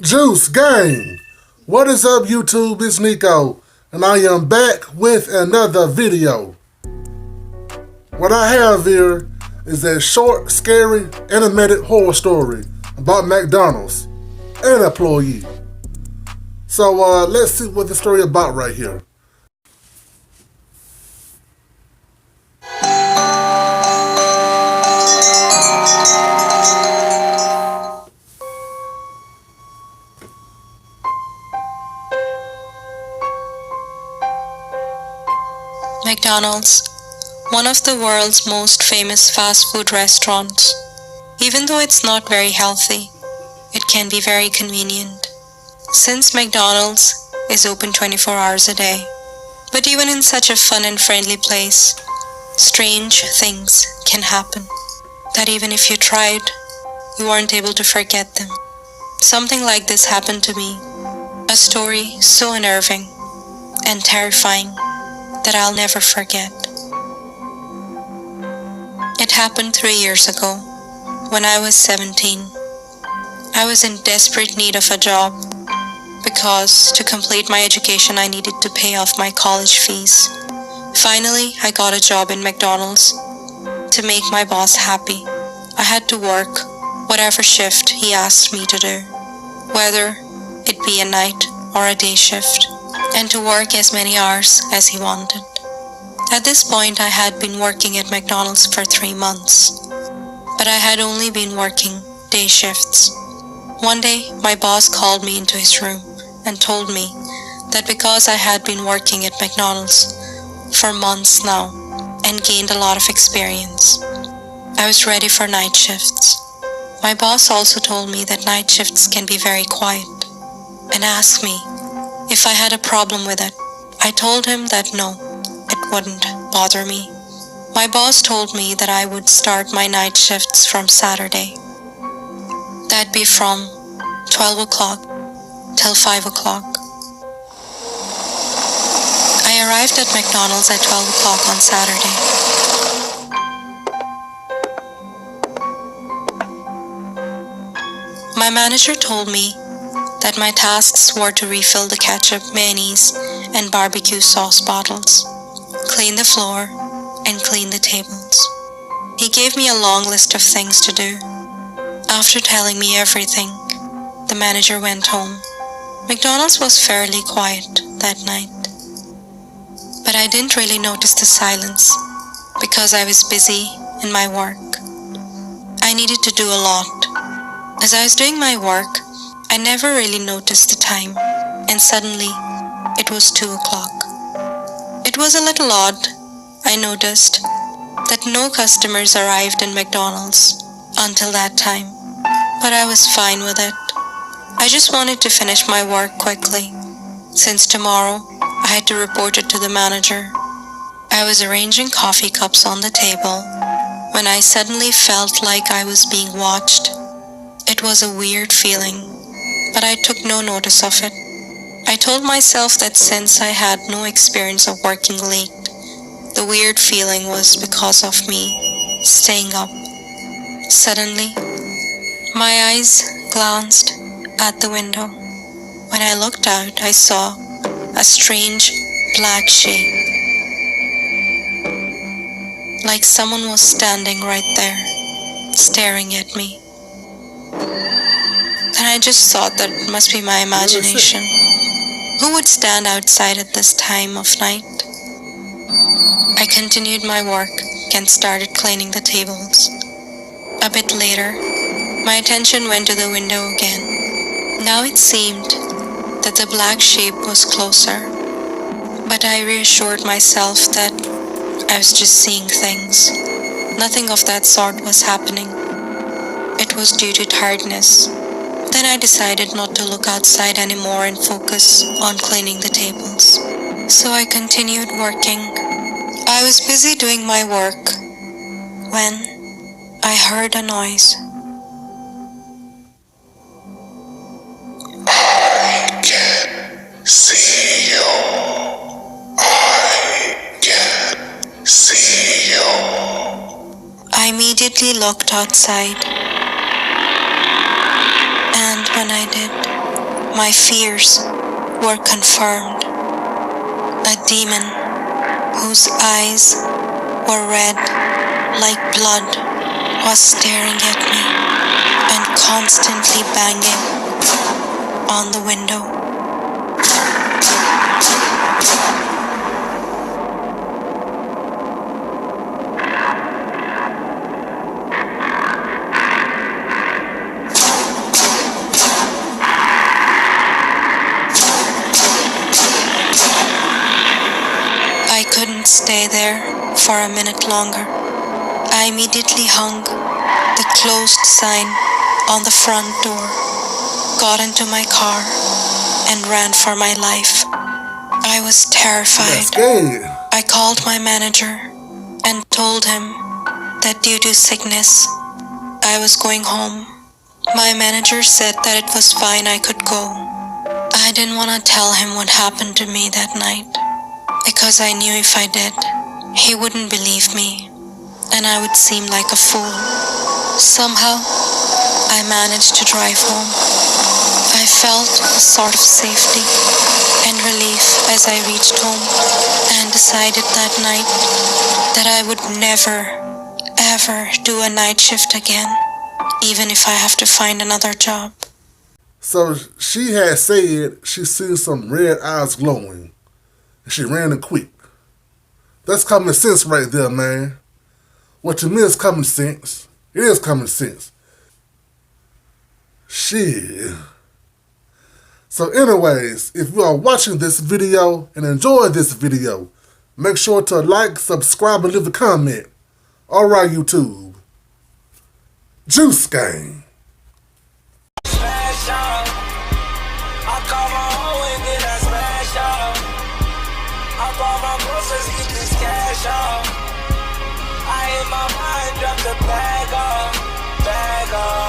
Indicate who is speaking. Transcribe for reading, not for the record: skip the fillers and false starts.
Speaker 1: Juice Gang! What is up, YouTube? It's Nico, and I am back with another video. What I have here is a short, scary, animated horror story about McDonald's and an employee. So let's see what the story about right here.
Speaker 2: McDonald's, one of the world's most famous fast food restaurants. Even though it's not very healthy, it can be very convenient. Since McDonald's is open 24 hours a day. But even in such a fun and friendly place, strange things can happen that even if you tried, you weren't able to forget them. Something like this happened to me. A story so unnerving and terrifying that I'll never forget. It happened 3 years ago, when I was 17. I was in desperate need of a job because to complete my education I needed to pay off my college fees. Finally, I got a job in McDonald's to make my boss happy. I had to work whatever shift he asked me to do, whether it be a night or a day shift, and to work as many hours as he wanted. At this point, I had been working at McDonald's for 3 months, but I had only been working day shifts. One day, my boss called me into his room and told me that because I had been working at McDonald's for months now and gained a lot of experience, I was ready for night shifts. My boss also told me that night shifts can be very quiet and asked me if I had a problem with it. I told him that no, it wouldn't bother me. My boss told me that I would start my night shifts from Saturday. That'd be from 12 o'clock till 5 o'clock. I arrived at McDonald's at 12 o'clock on Saturday. My manager told me that my tasks were to refill the ketchup, mayonnaise, and barbecue sauce bottles, clean the floor, and clean the tables. He gave me a long list of things to do. After telling me everything, the manager went home. McDonald's was fairly quiet that night, but I didn't really notice the silence because I was busy in my work. I needed to do a lot. As I was doing my work, I never really noticed the time, and suddenly it was 2 o'clock. It was a little odd. I noticed that no customers arrived in McDonald's until that time, but I was fine with it. I just wanted to finish my work quickly, since tomorrow I had to report it to the manager. I was arranging coffee cups on the table when I suddenly felt like I was being watched. It was a weird feeling, but I took no notice of it. I told myself that since I had no experience of working late, the weird feeling was because of me staying up. Suddenly, my eyes glanced at the window. When I looked out, I saw a strange black shape, like someone was standing right there, staring at me. And I just thought that it must be my imagination. Who would stand outside at this time of night? I continued my work and started cleaning the tables. A bit later, my attention went to the window again. Now it seemed that the black shape was closer, but I reassured myself that I was just seeing things. Nothing of that sort was happening. It was due to tiredness. Then I decided not to look outside anymore and focus on cleaning the tables. So I continued working. I was busy doing my work when I heard a noise.
Speaker 3: I can see you. I can see you.
Speaker 2: I immediately looked outside, and when I did, my fears were confirmed. A demon whose eyes were red like blood was staring at me and constantly banging on the window. I couldn't stay there for a minute longer. I immediately hung the closed sign on the front door, got into my car, and ran for my life. I was terrified. I called my manager and told him that due to sickness, I was going home. My manager said that it was fine, I could go. I didn't want to tell him what happened to me that night, because I knew if I did, he wouldn't believe me, and I would seem like a fool. Somehow, I managed to drive home. I felt a sort of safety and relief as I reached home and decided that night that I would never, ever do a night shift again, even if I have to find another job.
Speaker 1: So she had said she seen some red eyes glowing, and she ran and quit. That's common sense right there, man. What you mean is common sense. It is common sense. Shit. So anyways, if you are watching this video and enjoy this video, make sure to like, subscribe, and leave a comment. Alright, YouTube. Juice Gang.
Speaker 4: I in my mind, drop the bag off.